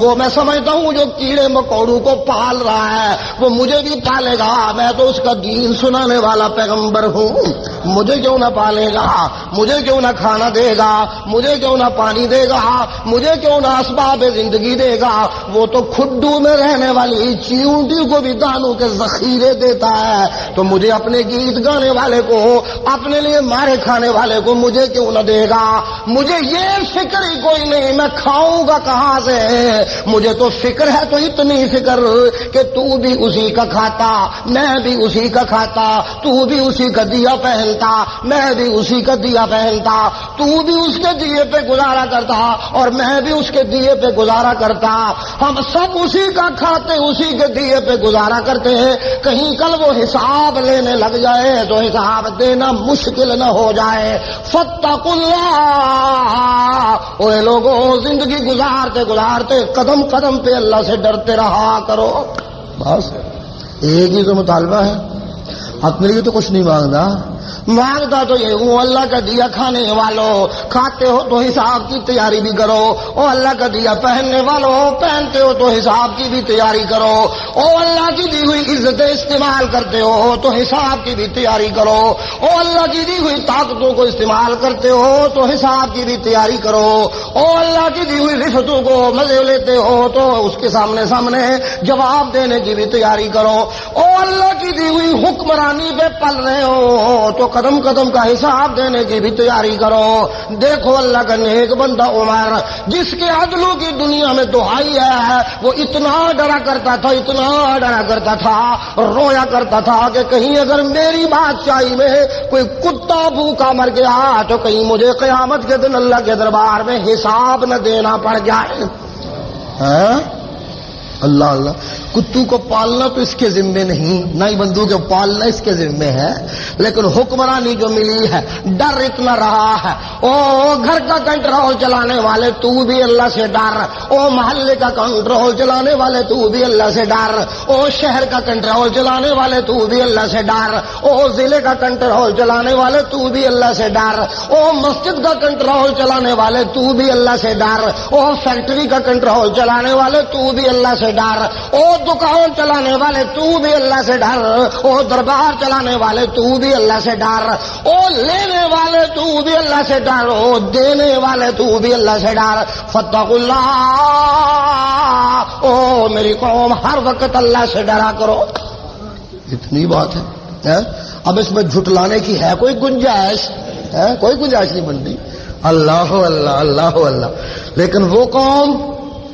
وہ میں سمجھتا ہوں جو کیڑے مکوڑوں کو پال رہا ہے وہ مجھے بھی پالے گا. میں تو اس کا دین سنانے والا پیغمبر ہوں. مجھے کیوں نہ پالے گا؟ مجھے کیوں نہ کھانا دے گا؟ مجھے کیوں نہ پانی دے گا؟ مجھے کیوں نہ اسباب زندگی دے گا؟ وہ تو کھڈو میں رہنے والی چیونٹی کو بھی دانوں کے ذخیرے دیتا ہے. تو مجھے اپنے گیت گانے والے کو، اپنے لیے مارے کھانے والے کو مجھے کیوں نہ دے گا؟ مجھے یہ فکر ہی کوئی نہیں میں کھاؤں گا کہاں سے. مجھے تو فکر ہے تو اتنی فکر کہ تو بھی اسی کا کھاتا، میں بھی اسی کا کھاتا، تو بھی اسی کا دیا پہنتا، میں بھی اسی کا دیا پہنتا، تو بھی اس کے دیے پہ گزارا کرتا اور میں بھی اس کے دیے پہ گزارا کرتا. ہم سب اسی کا کھاتے، اسی کے دیے پہ گزارا کرتے ہیں. کہیں کل وہ حساب لینے لگ جائے تو حساب دینا مشکل نہ ہو جائے. فاتقوا اللہ. اے لوگوں، زندگی گزارتے گزارتے قدم قدم پہ اللہ سے ڈرتے رہا کرو. بس ایک ہی تو مطالبہ ہے. اپنے لیے تو کچھ نہیں مانگتا تو یہ ہوں اللہ کا دیا کھانے والوں، کھاتے ہو تو حساب کی تیاری بھی کرو. او اللہ کا دیا پہننے والوں، پہنتے ہو تو حساب کی بھی تیاری کرو. او اللہ کی دی ہوئی عزتیں استعمال کرتے ہو تو حساب کی بھی تیاری کرو. او اللہ کی دی ہوئی طاقتوں کو استعمال کرتے ہو تو حساب کی بھی تیاری کرو. او اللہ کی دی ہوئی رفتوں کو مزے لیتے ہو تو اس کے سامنے جواب دینے کی بھی تیاری کرو. او اللہ کی دی ہوئی حکمرانی پہ پل رہے ہو تو قدم قدم کا حساب دینے کی بھی تیاری کرو. دیکھو اللہ کا نیک بندہ عمر، جس کے عدلوں کی دنیا میں دہائی ہے، وہ اتنا ڈرا کرتا تھا، اتنا ڈرا کرتا تھا، رویا کرتا تھا کہ کہیں اگر میری بادشاہی میں کوئی کتا بھوکا مر گیا تو کہیں مجھے قیامت کے دن اللہ کے دربار میں حساب نہ دینا پڑ جائے. اللہ اللہ. کتوں کو پالنا تو اس کے ذمے نہیں، نہ ہی بندوں کو پالنا اس کے ذمے ہے، لیکن حکمرانی جو ملی ہے ڈر اتنا رہا ہے. او گھر کا کنٹرول چلانے والے تو بھی اللہ سے ڈر. او محلے کا کنٹرول چلانے والے تو بھی اللہ سے ڈر. او شہر کا کنٹرول چلانے والے تو بھی اللہ سے ڈر. او ضلع کا کنٹرول چلانے والے تو بھی اللہ سے ڈر. او مسجد کا کنٹرول چلانے والے تو بھی اللہ سے ڈر. او فیکٹری کا کنٹرول چلانے والے تو بھی اللہ سے ڈر. او دکان چلانے والے تو بھی اللہ سے ڈر. او دربار چلانے والے تو بھی اللہ سے ڈر. او لینے والے تو بھی اللہ سے ڈر. او دینے والے تو بھی اللہ سے ڈر. فاتقوا اللہ. او میری قوم ہر وقت اللہ سے ڈرا کرو. اتنی بات ہے. اب اس میں جھٹلانے کی ہے کوئی گنجائش؟ کوئی گنجائش نہیں بنتی. اللہ اللہ اللہ اللہ. لیکن وہ قوم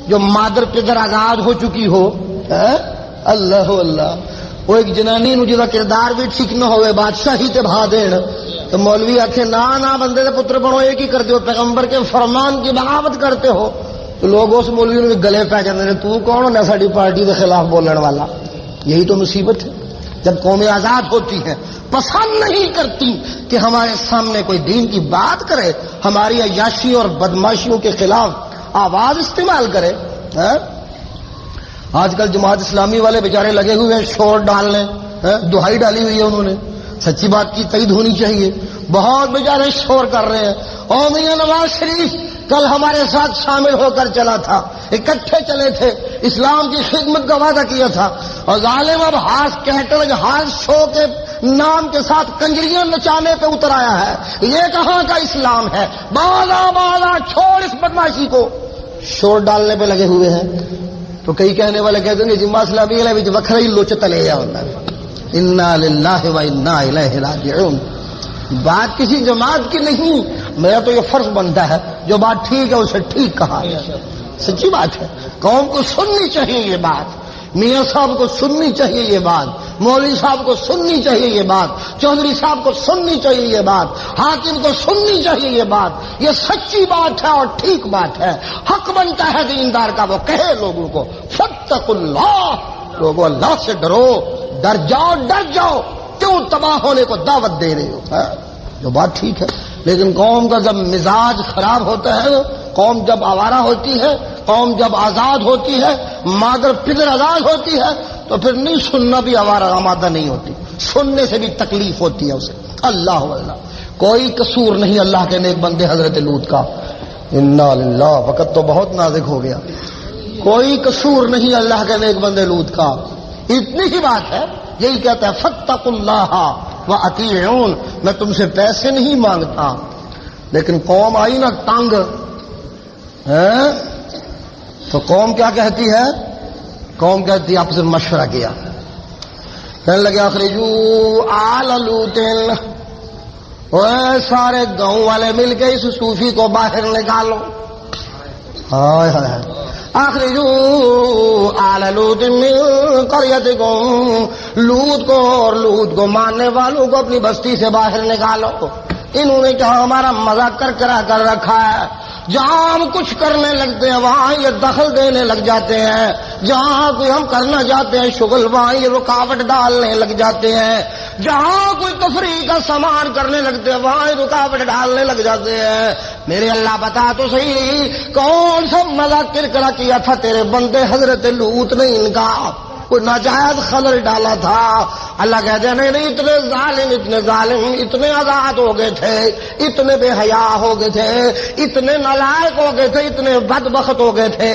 جو مادر پدر آزاد ہو چکی ہو، اللہ اللہ، وہ ایک جنانی نو جدا کردار بھی ٹھیک نہ ہوئے بادشاہی تے بہا دین تو مولوی آکھے نا بندے دے پتر بنو، ایک ہی کرتے ہو، پیغمبر کے فرمان کی بغاوت کرتے ہو. تو لوگ اس مولوی نو گلے پہ جاندے نے، تو کون ہونا ساڈی پارٹی کے خلاف بولن والا؟ یہی تو مصیبت ہے. جب قومیں آزاد ہوتی ہیں پسند نہیں کرتی کہ ہمارے سامنے کوئی دین کی بات کرے، ہماری عیاشی اور بدماشیوں کے خلاف آواز استعمال کرے. آج کل جماعت اسلامی والے بیچارے لگے ہوئے ہیں شور ڈالنے، دہائی ڈالی ہوئی ہے انہوں نے. سچی بات کی تائید ہونی چاہیے. بہت بیچارے شور کر رہے ہیں. اور میاں نواز شریف کل ہمارے ساتھ شامل ہو کر چلا تھا، اکٹھے چلے تھے، اسلام کی خدمت کا وعدہ کیا تھا. اور ظالم اب ہارس شو کے نام کے ساتھ کنجریاں نچانے پہ اتر آیا ہے. یہ کہاں کا اسلام ہے؟ بالا چھوڑ اس بدماشی کو. شور ڈالنے پہ لگے ہوئے ہیں. تو کئی کہنے والے کہتے ہیں جماعت اسلامی والے وچ وکھرا ہی لوچ تلے جا ہوندا ہے. انا للہ و انا الیہ راجعون. بات کسی جماعت کی نہیں، میرا تو یہ فرض بنتا ہے جو بات ٹھیک ہے اسے ٹھیک کہا. سچی بات ہے. قوم کو سننی چاہیے یہ بات، میاں صاحب کو سننی چاہیے یہ بات، مولوی صاحب کو سننی چاہیے یہ بات، چودھری صاحب کو سننی چاہیے یہ بات، حاکم کو سننی چاہیے یہ بات. یہ سچی بات ہے اور ٹھیک بات ہے. حق بنتا ہے دیندار کا وہ کہے لوگوں کو فاتقوا اللہ. لوگوں اللہ سے ڈرو، ڈر جاؤ. کیوں تباہ ہونے کو دعوت دے رہے ہو؟ جو بات ٹھیک ہے. لیکن قوم کا جب مزاج خراب ہوتا ہے، قوم جب آوارہ ہوتی ہے، قوم جب آزاد ہوتی ہے، مادر پدر آزاد ہوتی ہے، تو پھر نہیں سننا بھی آوارہ آمادہ نہیں ہوتی، سننے سے بھی تکلیف ہوتی ہے اسے. اللہ اللہ. کوئی قصور نہیں اللہ کے نیک بندے حضرت لوط کا. انا للہ. وقت تو بہت نازک ہو گیا. کوئی قصور نہیں اللہ کے نیک بندے لوط کا. اتنی ہی بات ہے. یہی کہتا ہے فاتقوا اللہ واطیعون، میں تم سے پیسے نہیں مانگتا. لیکن قوم آئی نا تنگ ہے تو قوم کیا کہتی ہے؟ قوم کہتی ہے آپ سے مشورہ کیا، کہنے لگے اخرجوا آل لوط، سارے گاؤں والے مل کے اس صوفی کو باہر نکالو. ہائے ہائے اخرجوا آل لوط من قریتکم، لوط کو اور لوط کو ماننے والوں کو اپنی بستی سے باہر نکالو. انہوں نے کہا ہمارا مذاق کر رکھا ہے، جہاں ہم کچھ کرنے لگتے ہیں وہاں یہ دخل دینے لگ جاتے ہیں، جہاں کوئی ہم کرنا چاہتے ہیں شغل وہاں یہ رکاوٹ ڈالنے لگ جاتے ہیں، جہاں کوئی تفریح کا سامان کرنے لگتے ہیں وہاں رکاوٹ ڈالنے لگ جاتے ہیں. میرے اللہ بتا تو صحیح کون سا مذاق کرکرا کیا تھا تیرے بندے حضرت لوط نے؟ ان کا کوئی ناجائز خلل ڈالا تھا؟ اللہ کہتے ہیں نہیں، اتنے ظالم اتنے آزاد ہو گئے تھے، اتنے بے حیا ہو گئے تھے، اتنے نالائق ہو گئے تھے، اتنے بدبخت ہو گئے تھے.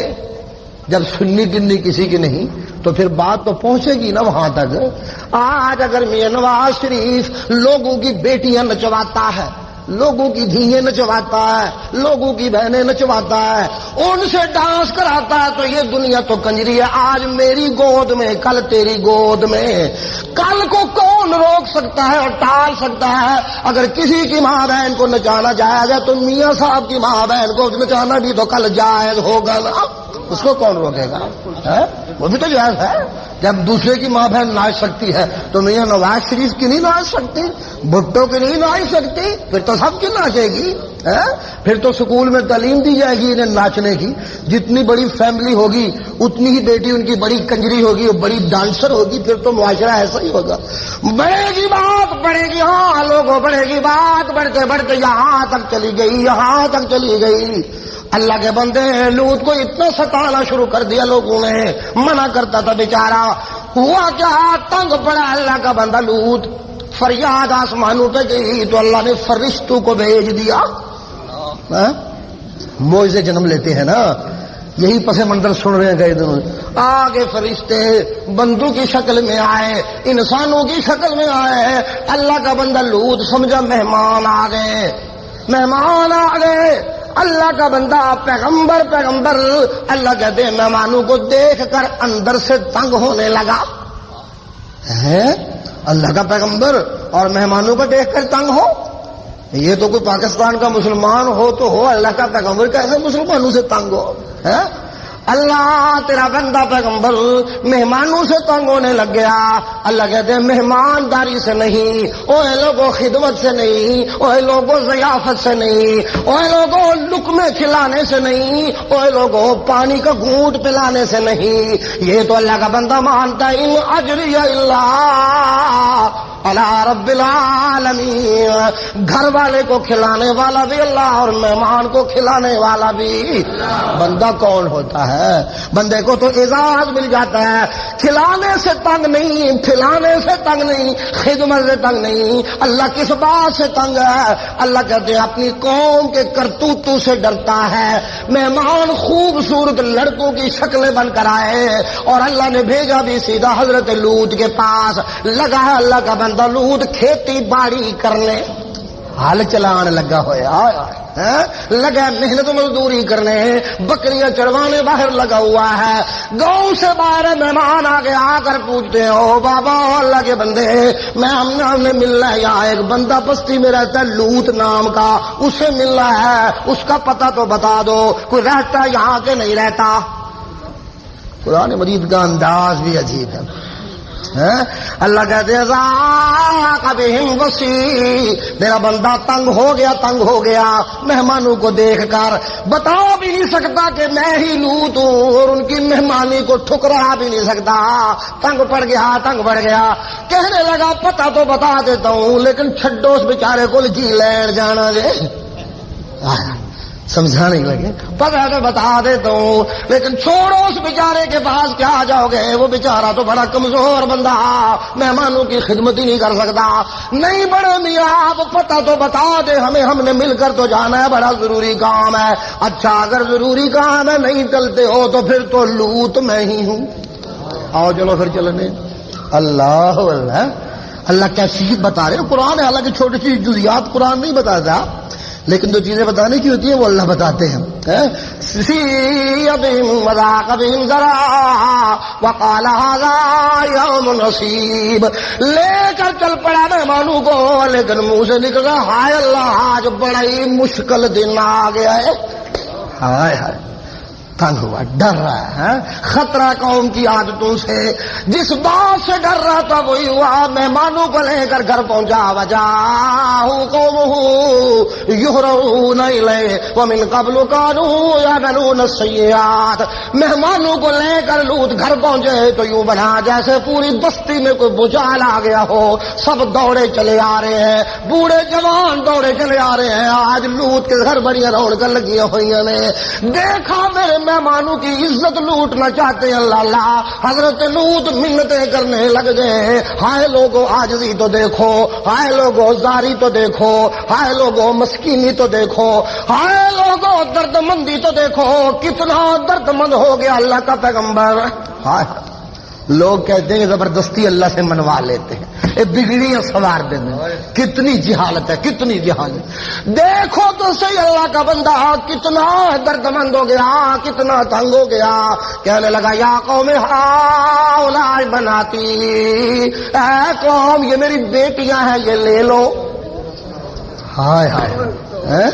جب سننی گننی کسی کی نہیں تو پھر بات تو پہنچے گی نا وہاں تک. آج اگر میاں نواز شریف لوگوں کی بیٹیاں نچواتا ہے، لوگوں کی دھییں نچواتا ہے، لوگوں کی بہنیں نچواتا ہے، ان سے ڈانس کراتا ہے تو یہ دنیا تو کنجری ہے. آج میری گود میں کل تیری گود میں، کل کو کون روک سکتا ہے اور ٹال سکتا ہے؟ اگر کسی کی ماں بہن کو نچانا جائز ہے تو میاں صاحب کی ماں بہن کو نچانا بھی تو کل جائز ہوگا نا. اس کو کون روکے گا؟ وہ بھی تو جائز ہے. جب دوسرے کی ماں بہن ناچ سکتی ہے تو میاں نواز شریف کی نہیں ناچ سکتی؟ بھٹو کی نہیں ناچ سکتی؟ پھر تو سب کی ناچے گی. پھر تو سکول میں تعلیم دی جائے گی انہیں ناچنے کی. جتنی بڑی فیملی ہوگی اتنی ہی بیٹی ان کی بڑی کنجری ہوگی اور بڑی ڈانسر ہوگی. پھر تو معاشرہ ایسا ہی ہوگا. بڑھے گی بات بڑھے گی، ہاں لوگوں بڑھے گی بات، بڑھتے بڑھتے یہاں تک چلی گئی، یہاں تک چلی گئی. اللہ کے بندے لوط کو اتنا ستانا شروع کر دیا لوگوں نے، منع کرتا تھا بیچارہ. ہوا کیا؟ تنگ پڑا اللہ کا بندہ لوط، فریاد آسمانوں پہ گئی تو اللہ نے فرشتوں کو بھیج دیا. معجزے جنم لیتے ہیں نا، یہی پس منظر سن رہے ہیں کئی دنوں. آگے فرشتے بندوں کی شکل میں آئے، انسانوں کی شکل میں آئے. اللہ کا بندہ لوط سمجھا مہمان آ گئے، مہمان آ گئے. اللہ کا بندہ پیغمبر اللہ کہتے ہیں مہمانوں کو دیکھ کر اندر سے تنگ ہونے لگا. ہے اللہ کا پیغمبر اور مہمانوں کو دیکھ کر تنگ ہو؟ یہ تو کوئی پاکستان کا مسلمان ہو تو ہو، اللہ کا پیغمبر کیسے مسلمانوں سے تنگ ہو؟ ہے اللہ تیرا بندہ پیغمبر مہمانوں سے تنگ ہونے لگ گیا. اللہ کہتے ہیں مہمانداری سے نہیں، اوے لوگوں خدمت سے نہیں، اوے لوگوں ضیافت سے نہیں، اوے لوگوں لقمے کھلانے سے نہیں، اوے لوگوں پانی کا گھونٹ پلانے سے نہیں. یہ تو اللہ کا بندہ مانتا ہے ان اجری الا علی رب العالمین. گھر والے کو کھلانے والا بھی اللہ اور مہمان کو کھلانے والا بھی. بندہ کون ہوتا ہے؟ بندے کو تو اعزاز مل جاتا ہے. کھلانے سے تنگ نہیں، پھلانے سے تنگ نہیں، خدمت سے تنگ نہیں. اللہ کس بات سے تنگ ہے؟ اللہ کہتے ہیں اپنی قوم کے کرتوتوں سے ڈرتا ہے. مہمان خوبصورت لڑکوں کی شکلیں بن کر آئے اور اللہ نے بھیجا بھی سیدھا حضرت لوط کے پاس. لگا ہے اللہ کا بندہ لوط کھیتی باڑی کرنے، ہل چلان لگا ہوا ہے، لگا محنت مزدوری کرنے، بکریاں چڑھوانے باہر لگا ہوا ہے. گاؤں سے باہر مہمان آگے آ کر پوچھتے ہیں او بابا اللہ کے بندے میں ہم نے ملنا ہے. یہاں ایک بندہ بستی میں رہتا ہے لوط نام کا، اس سے ملنا ہے، اس کا پتہ تو بتا دو، کوئی رہتا یہاں کے نہیں رہتا. قرآن مجید کا انداز بھی عجیب ہے. اللہ کہتے ہیں ذاق بہم وصی، میرا بندہ تنگ ہو گیا مہمانوں کو دیکھ کر. بتا بھی نہیں سکتا کہ میں ہی لوط ہوں اور ان کی مہمانی کو ٹھکرا بھی نہیں سکتا. تنگ پڑ گیا. کہنے لگا پتہ تو بتا دیتا ہوں لیکن چھڈو اس بیچارے کو جی لین جانا جے. سمجھانے لگے پتا تو بتا دیتا ہوں، لیکن چھوڑو اس بیچارے کے پاس کیا جاؤ گے، وہ بیچارہ تو بڑا کمزور بندہ، مہمانوں کی خدمت ہی نہیں کر سکتا۔ نہیں بڑے میاں آپ پتا تو بتا دے ہمیں، ہم نے مل کر تو جانا ہے، بڑا ضروری کام ہے۔ اچھا اگر ضروری کام ہے نہیں چلتے ہو تو پھر تو لوٹ میں ہی ہوں، آؤ چلو پھر چلنے۔ اللہ اللہ اللہ کیفیت بتا رہے ہیں قرآن ہے، حالانکہ چھوٹی چھوٹی جزیات قرآن نہیں بتاتا، لیکن جو چیزیں بتانے کی ہوتی ہیں وہ اللہ بتاتے ہیں۔ وقال هذا يوم نصیب، لے کر چل پڑا مہمانوں کو، لیکن منہ سے نکل رہا ہائے اللہ آج بڑا ہی مشکل دن آ گیا ہے۔ ہائے ہائے تنگ ہوا، ڈر رہا ہے، خطرہ قوم کی عادتوں سے، جس بات سے ڈر رہا تھا وہی ہوا، مہمانوں کو لے کر گھر پہنچا، وجاءہ قومہ یہرعون الیہ ومن قبل کانوا یعملون السیئات، مہمانوں کو لے کر لوط گھر پہنچے تو یوں بنا جیسے پوری بستی میں کوئی بھوچال آ گیا ہو، سب دوڑے چلے آ رہے ہیں، بوڑھے جوان دوڑے چلے آ رہے ہیں، آج لوط کے گھر بڑی رونقیں لگی ہوئی نے، دیکھا میرے مہمانوں کی عزت لوٹنا چاہتے ہیں، اللہ اللہ، حضرت لوط منتیں کرنے لگ گئے، ہائے لوگوں عاجزی تو دیکھو، ہائے لوگوں زاری تو دیکھو، ہائے لوگوں مسکینی تو دیکھو، ہائے لوگوں درد مندی تو دیکھو، کتنا درد مند ہو گیا اللہ کا پیغمبر۔ ہائے لوگ کہتے ہیں زبردستی اللہ سے منوا لیتے ہیں، یہ بگڑیاں سوار دینے، کتنی جہالت ہے، کتنی جہالت، دیکھو تو صحیح اللہ کا بندہ کتنا درد مند ہو گیا، کتنا تنگ ہو گیا، کہنے لگا یا قوم ہؤلاء بناتی، اے قوم یہ میری بیٹیاں ہیں یہ لے لو۔ ہائے ہائے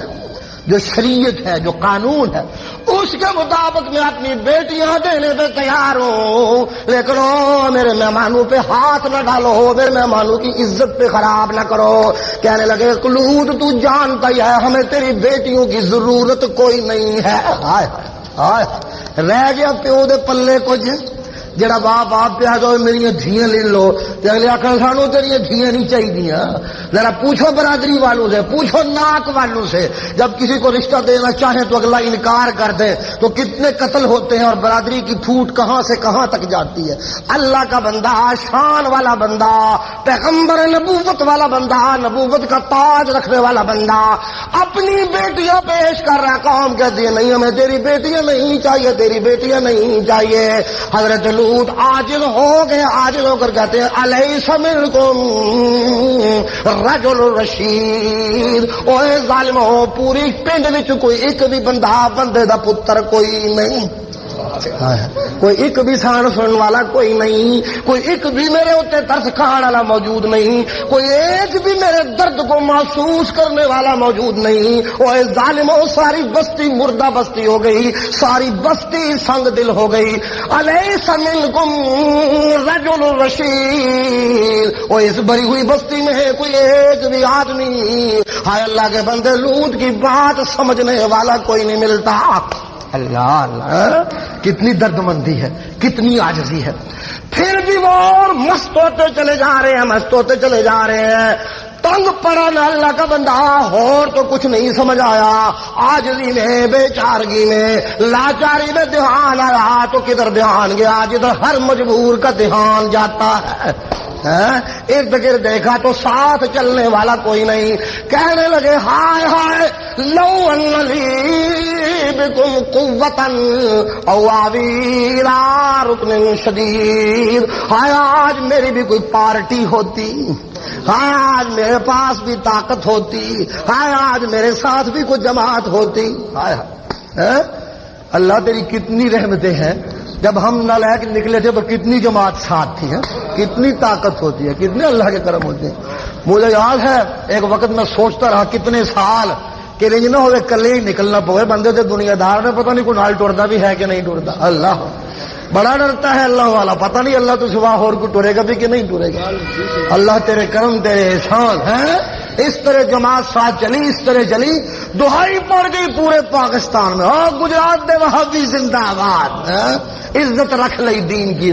جو شریعت ہے، جو قانون ہے اس کے مطابق میں اپنی بیٹیاں دینے پہ تیار ہوں، لیکن میرے مہمانوں پہ ہاتھ نہ ڈالو، میرے مہمانوں کی عزت پہ خراب نہ کرو۔ کہنے لگے لوط تو جانتا ہی ہے ہمیں تیری بیٹیوں کی ضرورت کوئی نہیں ہے۔ ہائے ہائے رہ گیا پیو دے پلے کچھ، جڑا باپ آپ پہ آ جاؤ میری دھیاں لے لو، تے اگلے آخر سانو تیری دھیاں نہیں چاہیے۔ ذرا پوچھو برادری والوں سے، پوچھو ناک والوں سے، جب کسی کو رشتہ دینا چاہیں تو اگلا انکار کر دے تو کتنے قتل ہوتے ہیں اور برادری کی پھوٹ کہاں سے کہاں تک جاتی ہے۔ اللہ کا بندہ، شان والا بندہ، پیغمبر نبوت والا بندہ، نبوت کا تاج رکھنے والا بندہ اپنی بیٹیاں پیش کر رہا ہے، قوم کہتی ہے نہیں ہمیں تیری بیٹیاں نہیں چاہیے، تیری بیٹیاں نہیں چاہیے۔ حضرت لوط عاجز ہو گئے، عاجز ہو کر کہتے ہیں الیس منکم رجل رشید، اوے ظالمو پوری پنڈ وچ کوئی ایک بھی بندہ بندے دا پتر کوئی نہیں، کوئی ایک بھی سان سنن والا کوئی نہیں، کوئی ایک بھی میرے اوتے ترس کھان والا موجود نہیں، کوئی ایک بھی میرے درد کو محسوس کرنے والا موجود نہیں۔ اوے ظالمو ساری بستی مردہ بستی ہو گئی، ساری بستی سنگ دل ہو گئی۔ الیس منکم رجل رشید، اور اس بھری ہوئی بستی میں ہے کوئی ایک بھی آدمی، ہائے اللہ کے بندے لوط کی بات سمجھنے والا کوئی نہیں ملتا۔ اللہ اللہ کتنی درد مندی ہے، کتنی عاجزی ہے۔ پھر بھی وہ اور مست ہوتے چلے جا رہے ہیں، مست ہوتے چلے جا رہے ہیں۔ تنگ پڑا نہ اللہ کا بندہ، اور تو کچھ نہیں سمجھ آیا، عاجزی میں، بے چارگی میں، لاچاری میں دھیان آیا تو کدھر دھیان گیا، جدھر ہر مجبور کا دھیان جاتا ہے۔ ارد گرد دیکھا تو ساتھ چلنے والا کوئی نہیں، کہنے لگے ہائے ہائے لو ان لی بکم قوتا او آوی الی رکن شدید، ہائے آج میری بھی کوئی پارٹی ہوتی، ہائے آج میرے پاس بھی طاقت ہوتی، ہائے آج میرے ساتھ بھی کوئی جماعت ہوتی۔ ہائے ہائے اللہ تیری کتنی رحمتیں ہیں، جب ہم نالائق نکلے تھے تو کتنی جماعت ساتھ تھی، کتنی طاقت ہوتی ہے، کتنے اللہ کے کرم ہوتے ہیں۔ مجھے یاد ہے ایک وقت میں سوچتا رہا کتنے سال کہ رنج نہ ہوئے کلے ہی نکلنا پوے بندے سے، دنیا دار نے پتہ نہیں کوئی نال ٹرتا بھی ہے کہ نہیں ٹرتا۔ اللہ بڑا ڈرتا ہے اللہ والا، پتہ نہیں اللہ تو سوا اور کو ٹرے گا بھی کہ نہیں ٹرے گا۔ اللہ تیرے کرم، تیرے احسان ہیں، اس طرح جماعت ساتھ چلی، اس طرح چلی، دہائی پڑ گئی پورے پاکستان میں، اور گجرات دے وہابی زندہ آباد، عزت رکھ لئی دین کی۔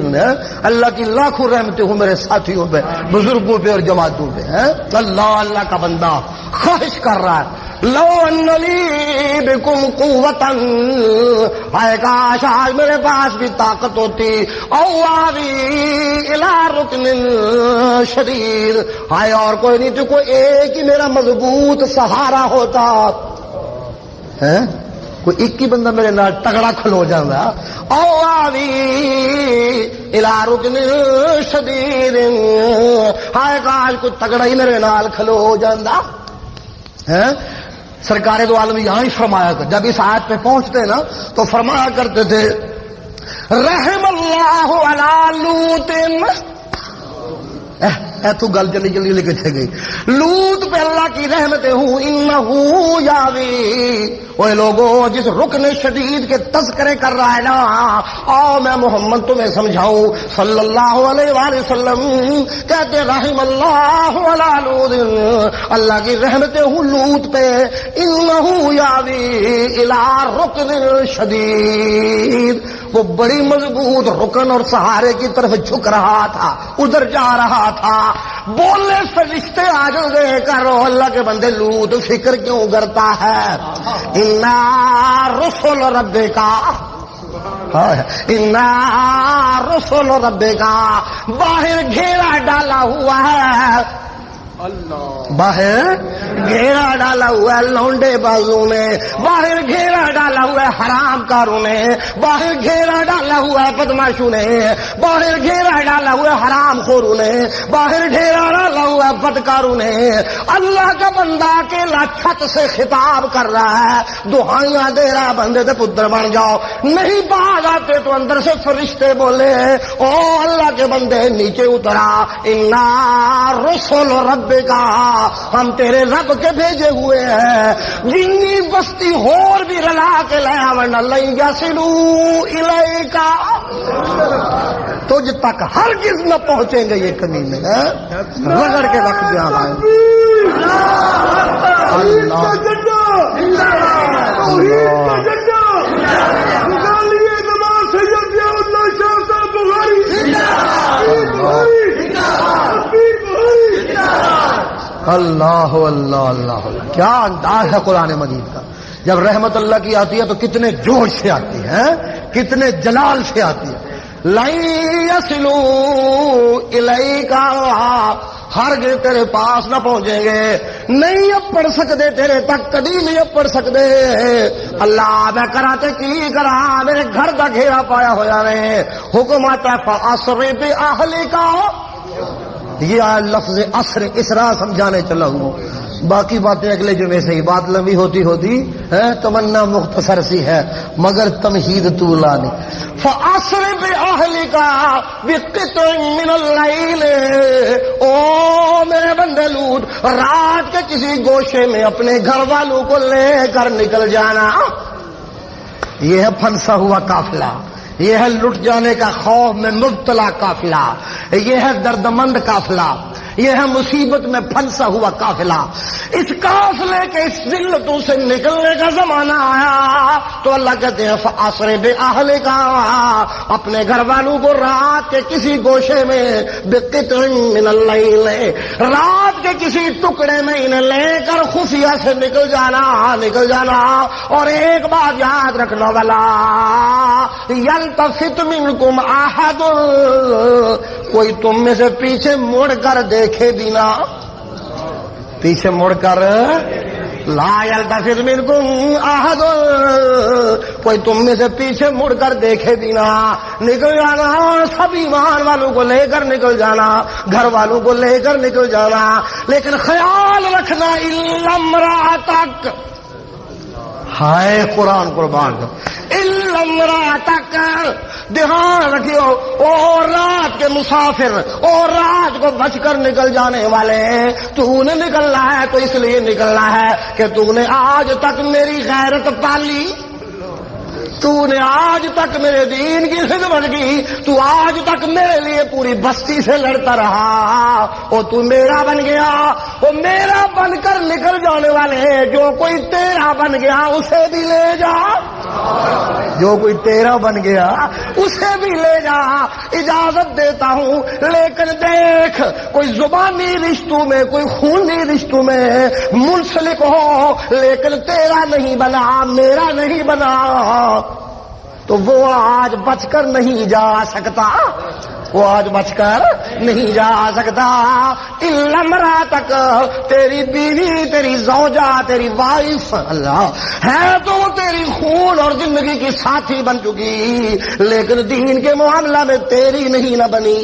اللہ کی لاکھوں رحمتیں ہوں میرے ساتھیوں پہ، بزرگوں پہ اور جماعتوں پہ۔ اللہ اللہ کا بندہ خواہش کر رہا ہے لو ان لی بکم قوتن، ہائے کاش آج میرے پاس بھی طاقت ہوتی، او آوی الی رکن شدید، ہائے اور کوئی نہیں تو کوئی ایک ہی میرا مضبوط سہارا ہوتا ہے، کوئی ایک ہی بندہ میرے نال تگڑا کھلو جانا، او آوی الی رکن شدید، ہائے کاش کوئی تگڑا ہی میرے نال کھلو جانا ہے۔ سرکار دو عالم یہاں ہی فرمایا کر، جب اس آیت پہ پہنچتے نا تو فرمایا کرتے تھے رحم اللہ علی لوط، تو گل جلدی جلدی لے کے گئی، لوط پہ اللہ کی رحمتیں ہوں، انہو یاوی، وہ لوگوں جس رکن شدید کے تذکرے کر رہا ہے نا، آؤ میں محمد تمہیں سمجھاؤں صلی اللہ علیہ وآلہ وسلم، کہتے رحم اللہ علی لوط، اللہ کی رحمتیں ہوں لوط پہ، انہو یاوی الی رکن شدید، وہ بڑی مضبوط رکن اور سہارے کی طرف جھک رہا تھا، ادھر جا رہا تھا، بولنے فرشتے آج دے کرو اللہ کے بندے لوط فکر کیوں کرتا ہے، انا رسول ربکا، انا رسول ربکا، باہر گھیرا ڈالا ہوا ہے، باہر گھیرا ڈالا ہوا ہے لونڈے بازو میں، باہر گھیرا ڈالا ہوا ہے حرام کاروں نے، باہر گھیرا ڈالا ہوا ہے بدماشوں نے، باہر گھیرا ڈالا ہوا ہے حرام خوروں نے، باہر گھیرا ڈالا ہوا ہے بدکاروں نے۔ اللہ کا بندہ اکیلا چھت سے خطاب کر رہا ہے، دعائیاں دے رہا ہے بندے تے پتر بن جاؤ، نہیں باز آتے تو اندر سے فرشتے بولے او اللہ کے بندے نیچے اترا، انا رسول رب کا، ہم تیرے رب کے بھیجے ہوئے ہیں، جنی بستی ہور بھی رلا کے لے آون اللہ یسلو الیکا، تجھ تک ہرگز نہ پہنچیں گے یہ کمینے، رگڑ کے رکھ دیا اللہ اللہ اللہ، کیا انداز ہے قرآن مجید کا، جب رحمت اللہ کی آتی ہے تو کتنے جوش سے آتی ہے، کتنے جلال سے آتی ہے۔ لَن يَصِلُوا إِلَيْكَ، ہرگز تیرے پاس نہ پہنچیں گے، نہیں اب پڑھ سکتے تیرے تک، کبھی نہیں اب پڑھ سکتے۔ اللہ میں کراتے کی کرا میرے گھر کا گھیرا پایا ہوا نے، حکم آتا ہے فَأَسْرِ بِأَهْلِكَ، یہ لفظ اثر اسرا سمجھانے چلا ہوں، باقی باتیں اگلے جمعے سے ہی، بات لمبی ہوتی ہوتی ہے، تمنا مختصر سی ہے مگر تمہید طولانی۔ فَأَسْرِ بِأَهْلِكَ بِقِطْعٍ مِّنَ اللَّيْلِ، او میرے بندے لوط رات کے کسی گوشے میں اپنے گھر والوں کو لے کر نکل جانا۔ یہ ہے پھنسا ہوا قافلہ، یہ ہے لٹ جانے کا خوف میں مبتلا قافلہ، یہ ہے دردمند قافلہ، یہ ہے مصیبت میں پھنسا ہوا قافلہ۔ اس قافلے کے اس ذلتوں سے نکلنے کا زمانہ آیا تو اللہ کہتے ہیں فَأَسْرِ بِأَهْلِكَ، اپنے گھر والوں کو رات کے کسی گوشے میں بِقِطْعٍ مِّنَ اللَّيْلِ، رات کے کسی ٹکڑے میں انہیں لے کر خفیہ سے نکل جانا۔ اور ایک بات یاد رکھنا والا، یلتفت منکم احد، کوئی تم میں سے پیچھے مڑ کر دیکھے بھی نہ، پیچھے مڑ کر، لا یلتفت منکم احد، کوئی تم میں سے پیچھے مڑ کر دیکھے بھی نہ، نکل جانا، سب ایمان والوں کو لے کر نکل جانا، گھر والوں کو لے کر نکل جانا، لیکن خیال رکھنا الا امرأتک، ہائے قرآن قربان، الا امرأتک، دھیان رکھیو، اور رات کے مسافر، اور رات کو بچ کر نکل جانے والے، تو نے نکلنا ہے تو اس لیے نکلنا ہے کہ تو نے آج تک میری غیرت پالی، تو نے آج تک میرے دین کی خدمت کی، تو آج تک میرے لیے پوری بستی سے لڑتا رہا، اور تو میرا بن گیا، وہ میرا بن کر نکل جانے والے جو کوئی تیرا بن گیا اسے بھی لے جا، جو کوئی تیرا بن گیا اسے بھی لے جا، اجازت دیتا ہوں، لیکن دیکھ کوئی زبانی رشتوں میں کوئی خونی رشتوں میں منسلک ہو لیکن تیرا نہیں بنا، میرا نہیں بنا، تو وہ آج بچ کر نہیں جا سکتا، وہ آج بچ کر نہیں جا سکتا۔ الا امراتک، تیری بیوی، تیری زوجہ، تیری وائف اللہ ہے تو وہ تیری خون اور زندگی کی ساتھی بن چکی، لیکن دین کے معاملہ میں تیری نہیں نہ بنی،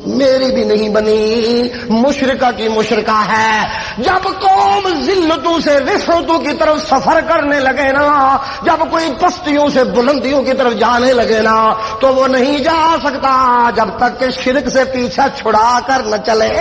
میری بھی نہیں بنی، مشرکہ کی مشرکہ ہے۔ جب قوم ذلتوں سے رفعتوں کی طرف سفر کرنے لگے نا، جب کوئی پستیوں سے بلندیوں کی طرف جانے لگے نا، تو وہ نہیں جا سکتا جب تک کہ شرک سے پیچھا چھڑا کر نہ چلے،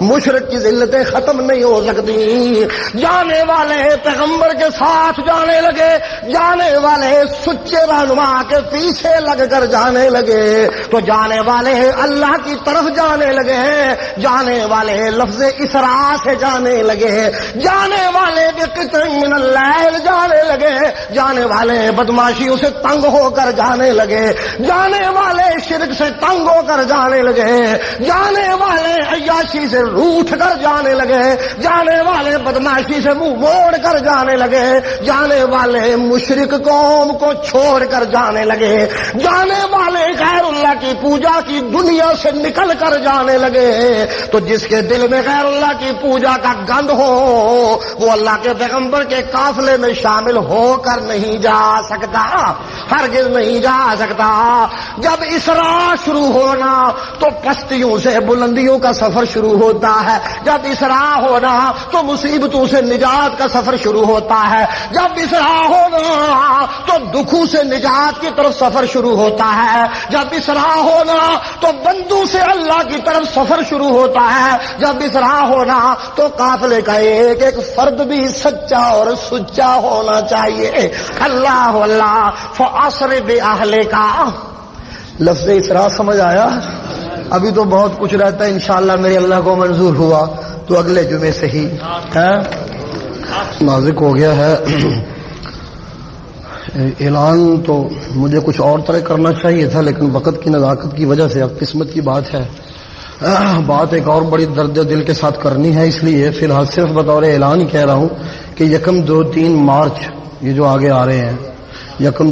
مشرک کی ذلتیں ختم نہیں ہو سکتی۔ جانے والے پیغمبر کے ساتھ جانے لگے، جانے والے سچے رہنما کے پیچھے لگ کر جانے لگے، تو جانے والے اللہ کی طرف جانے لگے، جانے والے لفظ اسراء سے جانے لگے، جانے والے بقطع من اللیل جانے لگے، جانے والے بدماشیوں سے تنگ ہو کر جانے لگے، جانے والے شرک سے تنگ ہو کر جانے لگے، جانے والے عیاشی سے روٹھ کر جانے لگے، جانے والے بدماشی سے منہ موڑ کر جانے لگے، جانے والے مشرک قوم کو چھوڑ کر جانے لگے، جانے والے غیر اللہ کی پوجا کی دنیا سے نکل کر جانے لگے۔ تو جس کے دل میں غیر اللہ کی پوجا کا گند ہو وہ اللہ کے پیغمبر کے قافلے میں شامل ہو کر نہیں جا سکتا، ہرگز نہیں جا سکتا۔ جب اسراء شروع ہونا تو پستیوں سے بلندیوں کا سفر شروع ہوتا ہے، جب اسراء ہونا تو مصیبتوں سے نجات کا سفر شروع ہوتا ہے، جب اسراء ہونا تو دکھوں سے نجات کی طرف سفر شروع ہوتا ہے، جب اسراء ہونا تو بندوں سے اللہ کی طرف سفر شروع ہوتا ہے، جب اسراء ہونا تو قافلے کا ایک ایک فرد بھی سچا اور سچا ہونا چاہیے۔ اللہ اللہ فاسر باہلک، لفظ اسراء سمجھ آیا؟ ابھی تو بہت کچھ رہتا ہے، انشاءاللہ میرے اللہ کو منظور ہوا تو اگلے جمعے سے ہی نازک ہو گیا ہے۔ اعلان تو مجھے کچھ اور طرح کرنا چاہیے تھا، لیکن وقت کی نزاکت کی وجہ سے اب قسمت کی بات ہے، بات ایک اور بڑی درد دل کے ساتھ کرنی ہے، اس لیے فی الحال صرف بطور اعلان ہی کہہ رہا ہوں کہ 1، 2، 3 مارچ یہ جو آگے آ رہے ہیں، 1